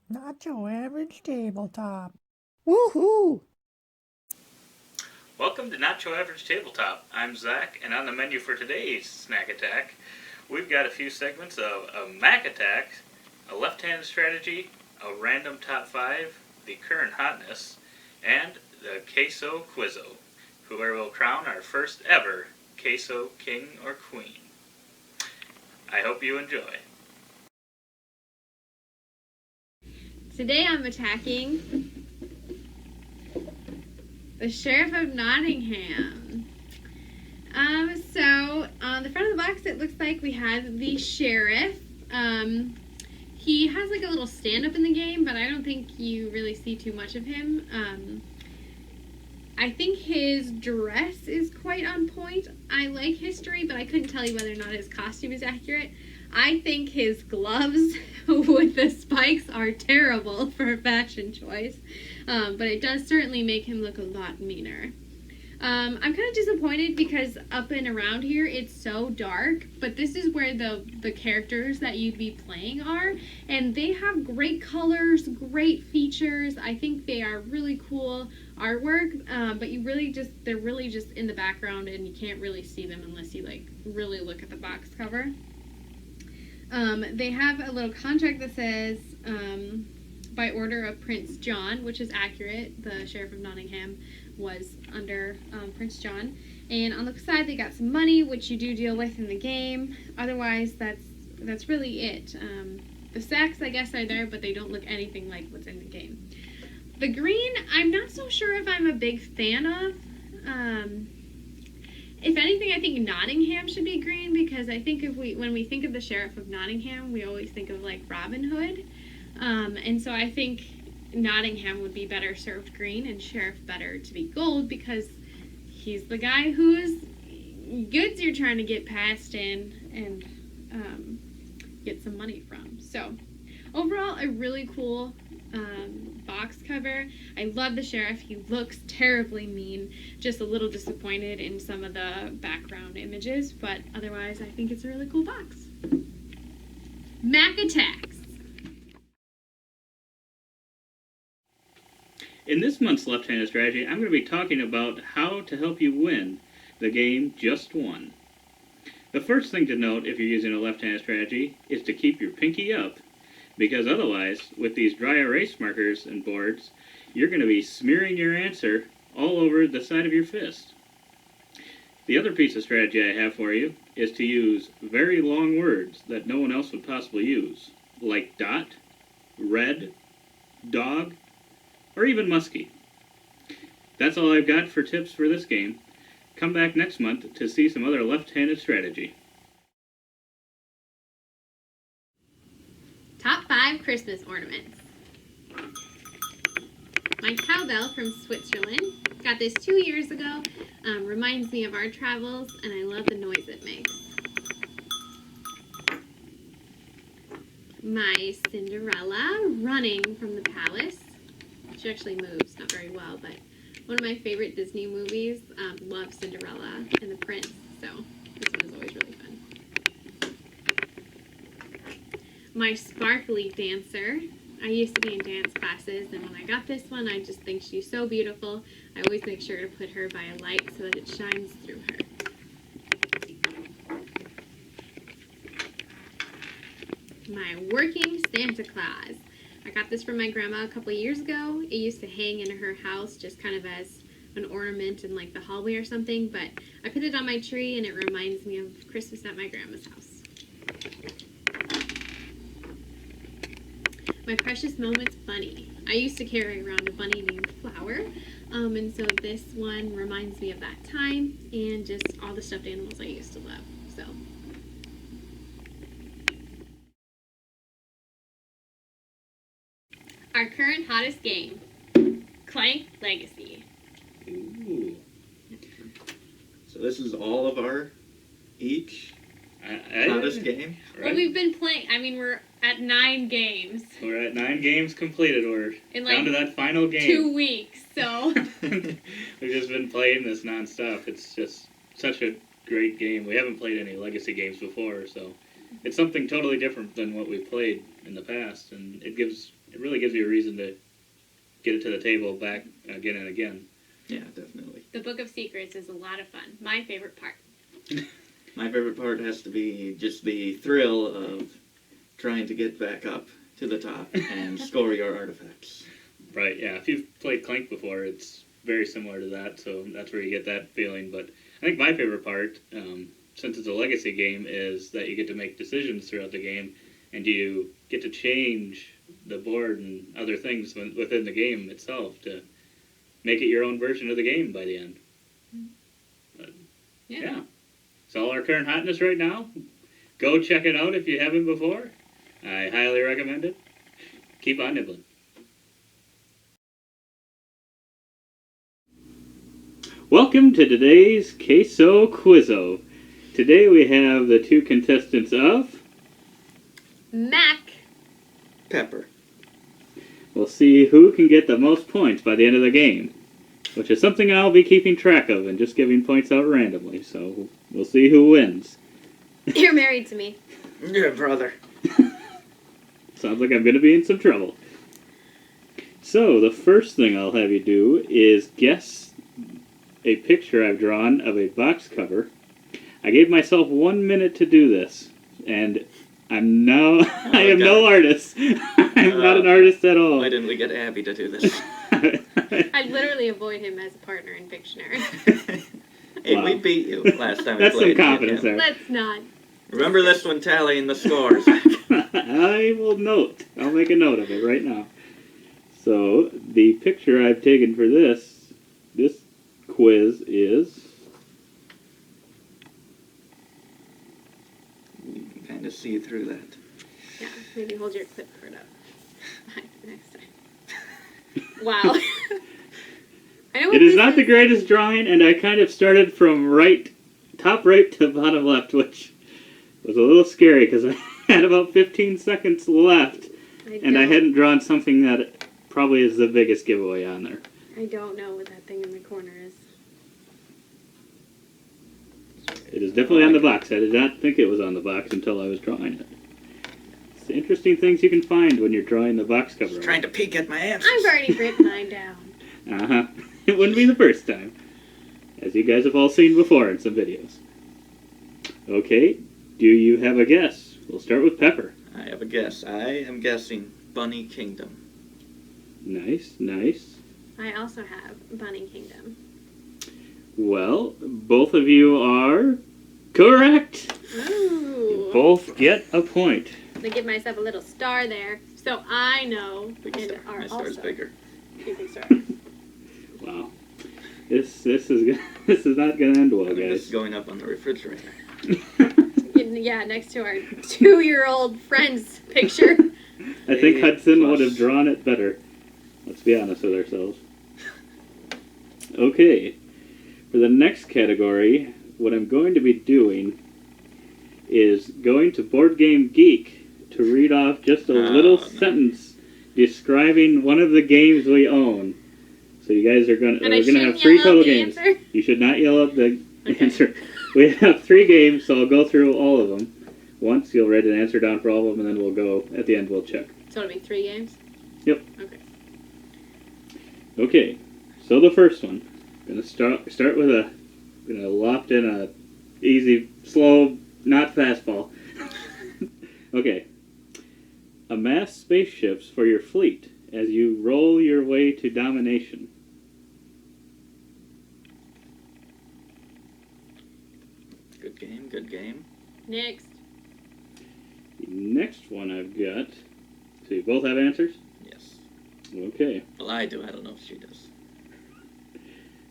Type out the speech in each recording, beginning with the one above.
Not your average tabletop. Woohoo! Welcome to Not Your Average Tabletop. I'm Zach, and on the menu for today's snack attack, we've got a few segments of a MaK Attacks, a left-handed strategy, a random top 5, the current hotness, and the Queso Quiz-O, where we'll crown our first ever Queso King or Queen. I hope you enjoy. Today I'm attacking the Sheriff of Nottingham. So on the front of the box it looks like we have the Sheriff. He has like a little stand-up in the game, but I don't think you really see too much of him. I think his dress is quite on point. I like history, but I couldn't tell you whether or not his costume is accurate. I think his gloves with the spikes are terrible for a fashion choice, but it does certainly make him look a lot meaner. I'm kind of disappointed because up and around here it's so dark, but this is where the characters that you'd be playing are, and they have great colors, great features. I think they are really cool artwork, but they're really just in the background and you can't really see them unless you like really look at the box cover. They have a little contract that says, by order of Prince John, which is accurate. The Sheriff of Nottingham was under Prince John. And on the side, they got some money, which you do deal with in the game. Otherwise, that's really it. The sacks, I guess, are there, but they don't look anything like what's in the game. The green, I'm not so sure if I'm a big fan of. If anything, I think Nottingham should be green, because I think when we think of the Sheriff of Nottingham, we always think of like Robin Hood. And so I think Nottingham would be better served green and Sheriff better to be gold, because he's the guy whose goods you're trying to get past and get some money from. So overall, a really cool box cover. I love the Sheriff. He looks terribly mean. Just a little disappointed in some of the background images, but otherwise I think it's a really cool box. MaK Attacks. In this month's left-handed strategy, I'm going to be talking about how to help you win the game Just One. The first thing to note if you're using a left-handed strategy is to keep your pinky up, because otherwise, with these dry erase markers and boards, you're going to be smearing your answer all over the side of your fist. The other piece of strategy I have for you is to use very long words that no one else would possibly use, like dot, red, dog, or even muskie. That's all I've got for tips for this game. Come back next month to see some other left-handed strategy. Top 5 Christmas ornaments. My cowbell from Switzerland. Got this 2 years ago. Reminds me of our travels, and I love the noise it makes. My Cinderella running from the palace. She actually moves, not very well, but one of my favorite Disney movies. Love Cinderella and the Prince, so this one is always really fun. My sparkly dancer. I used to be in dance classes, and when I got this one, I just think she's so beautiful. I always make sure to put her by a light so that it shines through her. My working Santa Claus. I got this from my grandma a couple years ago. It used to hang in her house just kind of as an ornament in like the hallway or something, but I put it on my tree and it reminds me of Christmas at my grandma's house. My Precious Moments bunny. I used to carry around a bunny named Flower, and so this one reminds me of that time and just all the stuffed animals I used to love. So. Our current hottest game, Clank Legacy. Ooh. So this is all of our each hottest game? Right. Well, we've been playing, we're at 9 games. We're at 9 games completed. We're in down to that final game. 2 weeks, so. We've just been playing this nonstop. It's just such a great game. We haven't played any Legacy games before, so it's something totally different than what we've played in the past, and it gives it really gives you a reason to get it to the table back again and again. Yeah, definitely. The Book of Secrets is a lot of fun. My favorite part. My favorite part has to be just the thrill of trying to get back up to the top and score your artifacts. Right, yeah. If you've played Clank before, it's very similar to that, so that's where you get that feeling. But I think my favorite part, since it's a legacy game, is that you get to make decisions throughout the game, and you get to change the board and other things within the game itself to make it your own version of the game by the end. But, yeah. It's all our current hotness right now. Go check it out if you haven't before. I highly recommend it. Keep on nibbling. Welcome to today's Queso Quiz-O. Today we have the two contestants of MaK. Pepper. We'll see who can get the most points by the end of the game, which is something I'll be keeping track of and just giving points out randomly, so we'll see who wins. You're married to me. Yeah, brother. Sounds like I'm going to be in some trouble. So, the first thing I'll have you do is guess a picture I've drawn of a box cover. I gave myself 1 minute to do this, and I am no artist. I'm not an artist at all. Why didn't we get Abby to do this? I literally avoid him as a partner in Pictionary. Hey, Wow. we beat you last time we That's some played. confidence there. Let's not. Remember this one tallying the scores. I will note. I'll make a note of it right now. So, the picture I've taken for this quiz is... You can kind of see through that. Yeah, maybe hold your clipboard up next time. Wow. I know what It is this not the greatest drawing, and I kind of started from top right to bottom left, which was a little scary because I had about 15 seconds left, and I hadn't drawn something that probably is the biggest giveaway on there. I don't know what that thing in the corner is. It is definitely on the box. I did not think it was on the box until I was drawing it. It's the interesting things you can find when you're drawing the box cover. Just trying to peek at my answers. I've already written mine down. Uh-huh. It wouldn't be the first time, as you guys have all seen before in some videos. Okay, do you have a guess? We'll start with Pepper. I have a guess. I am guessing Bunny Kingdom. Nice, nice. I also have Bunny Kingdom. Well, both of you are correct. Ooh. Both get a point. I give myself a little star there, so I know Big and star. are My star's also bigger. big star. Wow. This is not gonna end well, I think this is guys. going up on the refrigerator. Yeah, next to our 2-year-old friend's picture. I think Hudson Plus. would have drawn it better. Let's be honest with ourselves. Okay. For the next category, what I'm going to be doing is going to Board Game Geek to read off just a little sentence describing one of the games we own. So you guys are And I we're gonna shouldn't have 3 yell out total the games. answer? You should not yell out the Okay. answer. We have 3 games, so I'll go through all of them. Once you'll write an answer down for all of them, and then we'll go at the end. We'll check. So it'll be 3 games? Yep. Okay. Okay, so the first one. Gonna start with gonna loft in a easy, slow, not fastball. Okay. Amass spaceships for your fleet as you roll your way to domination. Good game, good game. Next. The next one I've got. So you both have answers? Yes. Okay. Well, I do. I don't know if she does.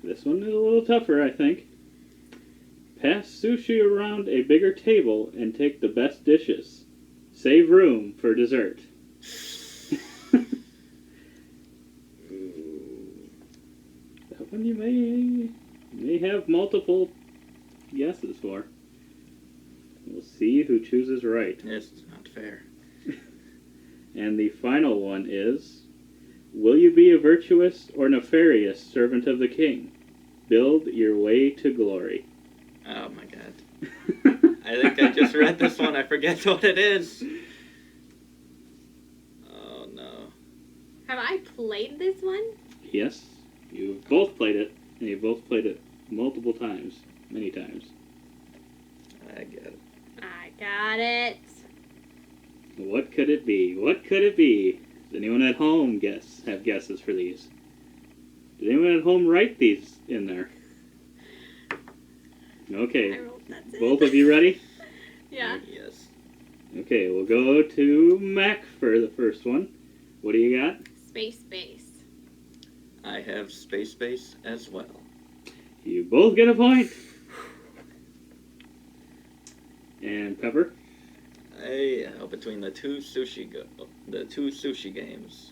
This one is a little tougher, I think. Pass sushi around a bigger table and take the best dishes. Save room for dessert. That one you may have multiple guesses for. We'll see who chooses right. It's not fair. And the final one is, will you be a virtuous or nefarious servant of the king? Build your way to glory. Oh my god. I think I just read this one. I forget what it is. Oh no. Have I played this one? Yes, you've both played it, and you've both played it multiple times, many times. I get it. I got it. What could it be? What could it be? Does anyone at home have guesses for these? Did anyone at home write these in there? Okay, I rolled that's it. both of you ready? Yeah. Yes. Okay, we'll go to MaK for the first one. What do you got? Space base. I have space base as well. You both get a point. And Pepper? Between the two sushi games,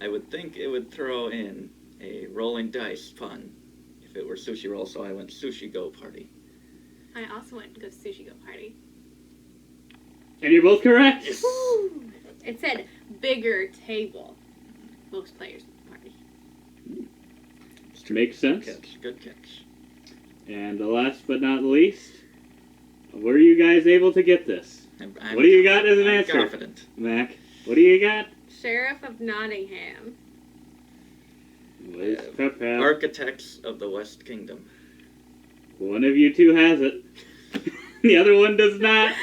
I would think it would throw in a rolling dice fun if it were Sushi Roll, so I went Sushi Go Party. I also went to go Sushi Go Party. And you're both correct. Yes. Woo! It said bigger table. Most players in the party. Makes sense. Good catch. And the last but not least, were you guys able to get this? I'm What do you got as an I'm answer? confident. MaK, what do you got? Sheriff of Nottingham. What does Pep have? Architects of the West Kingdom. One of you two has it. The other one does not.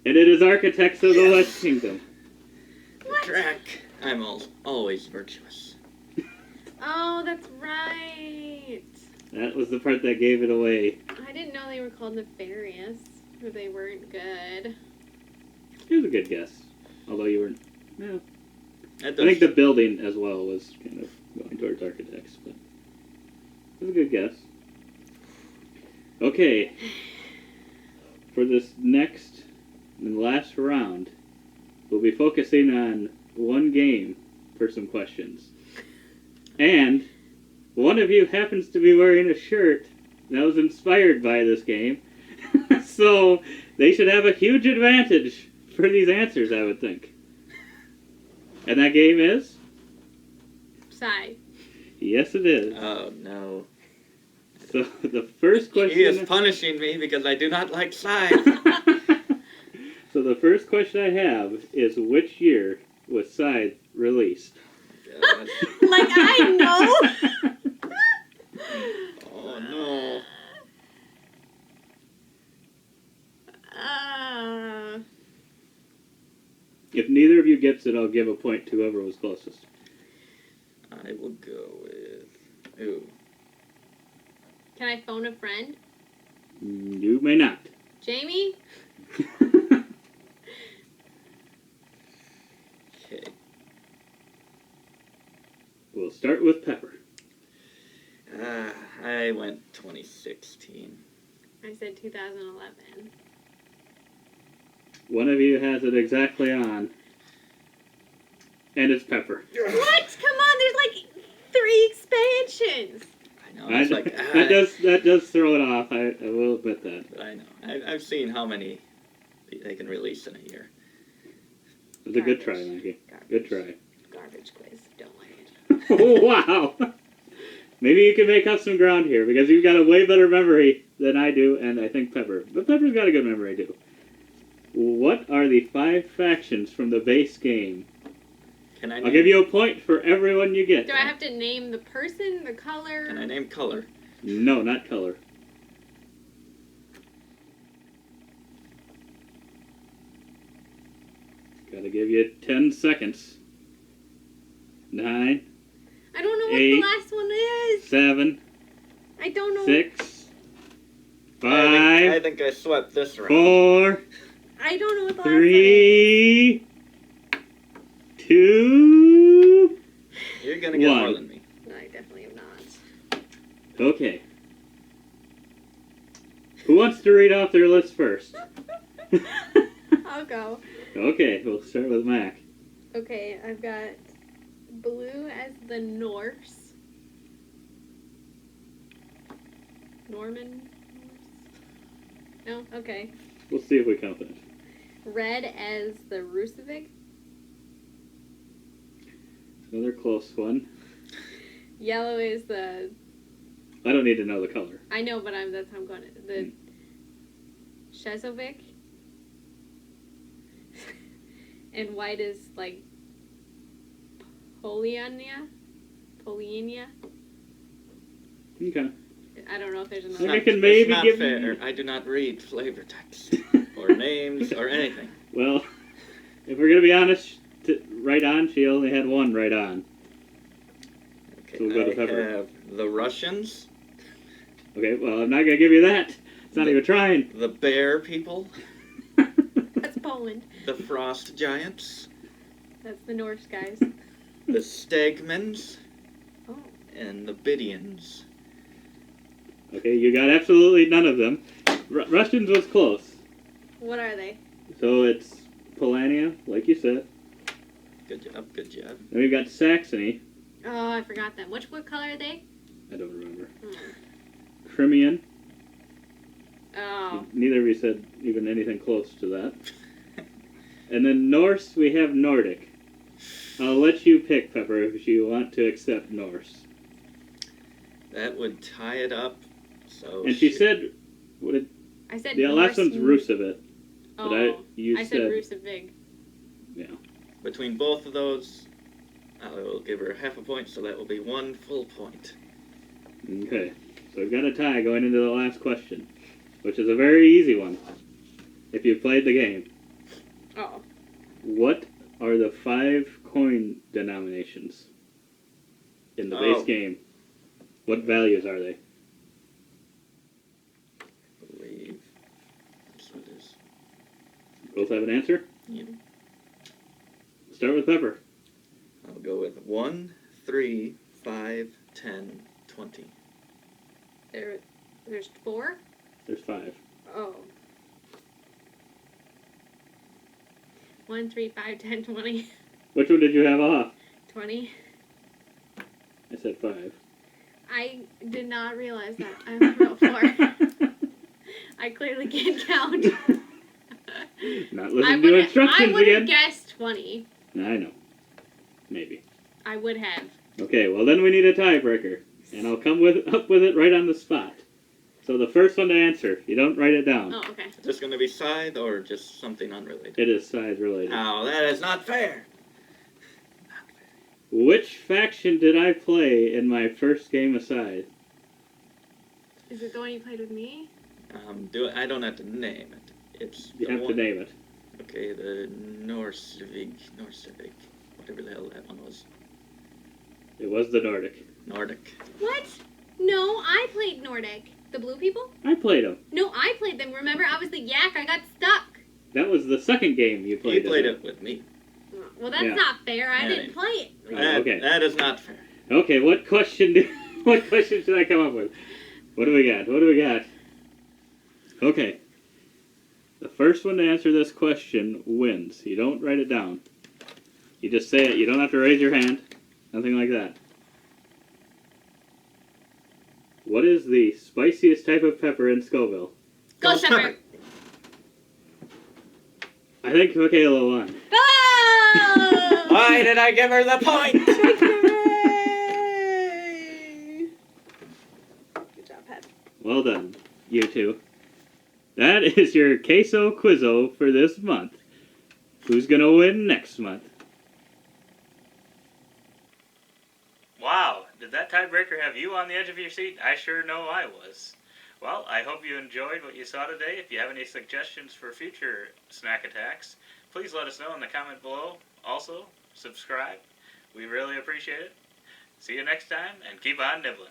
And it is Architects of the West Kingdom. What? Track. I'm always virtuous. Oh, that's right. That was the part that gave it away. I didn't know they were called nefarious, or they weren't good. It was a good guess. Although you weren't... Yeah. That I does- think the building as well was kind of going towards architects, but it was a good guess. Okay. For this next and last round, we'll be focusing on one game for some questions. And one of you happens to be wearing a shirt that was inspired by this game. So they should have a huge advantage for these answers, I would think. And that game is? Sigh. Yes, it is. Oh no. So the first question... He is punishing me because I do not like science. So the first question I have is, which year was Scythe released? God. Like I know. Oh no. If neither of you gets it, I'll give a point to whoever was closest. I will go with... Ooh. Can I phone a friend? You may not. Jamie? Okay. We'll start with Pepper. I went 2016. I said 2011. One of you has it exactly on. And it's Pepper. What? Come on, there's like 3 expansions. I know. It's like... that does throw it off. I will admit that. I know. I've seen how many they can release in a year. It was a good try, Mikey. Good try. Garbage quiz. Don't like it. Oh, wow. Maybe you can make up some ground here, because you've got a way better memory than I do, and I think Pepper. But Pepper's got a good memory, too. What are the 5 factions from the base game? Can I I'll give you a point for everyone you get. Do I have to name the person, the color? Can I name color? No, not color. Gotta give you 10 seconds. 9, I don't know what 8, the last one is. 7, I don't know. 6, 5, I think I swept this round. 4, I don't know what the last 3, 2, You're gonna get 1. more than me. one is. No, I definitely am not. Okay. Who wants to read off their list first? I'll go. Okay, we'll start with MaK. Okay, I've got blue as the Norse. Norman? Norse? No? Okay. We'll see if we count that. Red as the Rusevik. Another close one. Yellow is the... I don't need to know the color. I know, but that's how I'm going to... The Shezovic. And white is like Poliania? Polinia? Okay. I don't know if there's I another. think I can maybe it's not give fair. you... I do not read flavor text or names or anything. Well, if we're going to be honest, right on, she only had one right on. Okay, So we'll go to I Pepper. have the Russians, Okay, well, I'm not going to give you that. It's not even trying. the Bear People, That's Poland. the Frost Giants, That's the Norse guys. the Stegmans, Oh. and the Bidians. Okay, you got absolutely none of them. Russians was close. What are they? So it's Polania, like you said. Good job, good job. Then we've got Saxony. Oh, I forgot them. What color are they? I don't remember. Hmm. Crimean. Oh. Neither of you said even anything close to that. And then Norse, we have Nordic. I'll let you pick, Pepper, if you want to accept Norse. That would tie it up. So And she said, what did, I said the last Norse. one's Rusevit. Oh, But you I said, said Rusevig. yeah. between both of those, I will give her half a point, so that will be 1 full point. Okay, so we've got a tie going into the last question, which is a very easy one, if you've played the game. Oh. What are the 5 coin denominations in the base game? What values are they? I believe that's what it is. Both have an answer? Yeah. Start with Pepper. I'll go with 1, 3, 5, 10, 20. There's 4? There's 5. Oh. 1, 3, 5, 10, 20. Which one did you have off? 20. I said 5. I did not realize that. I wrote 4. I clearly can't count. Not listening to instructions I would have again. guessed 20. I know. Maybe. I would have. Okay, well then we need a tiebreaker. And I'll come up with it right on the spot. So the first one to answer, you don't write it down. Oh, okay. Is this going to be scythe or just something unrelated? It is size related. Oh, that is not fair. Which faction did I play in my first game of Scythe? Is it the one you played with me? I don't have to name it. It's You the have to one, name it. Okay, the Norsvig, whatever the hell that one was. It was the Nordic. Nordic. What? No, I played Nordic. The blue people? I played them. No, I played them. Remember, I was the yak. I got stuck. That was the second game you played. You played as it with me. Well, that's Yeah. not fair. I Yeah. didn't play it. Oh, okay. That is not fair. Okay, what question should I come up with? What do we got? What do we got? Okay. The first one to answer this question wins. You don't write it down. You just say it. You don't have to raise your hand. Nothing like that. What is the spiciest type of pepper in Scoville? Ghost pepper. I think Michaela won. Oh! Why did I give her the point? Good job, Pep. Well done, you two. That is your Queso Quiz-O for this month. Who's gonna win next month? Wow, did that tiebreaker have you on the edge of your seat? I sure know I was. Well, I hope you enjoyed what you saw today. If you have any suggestions for future snack attacks, please let us know in the comment below. Also, subscribe. We really appreciate it. See you next time, and keep on nibbling.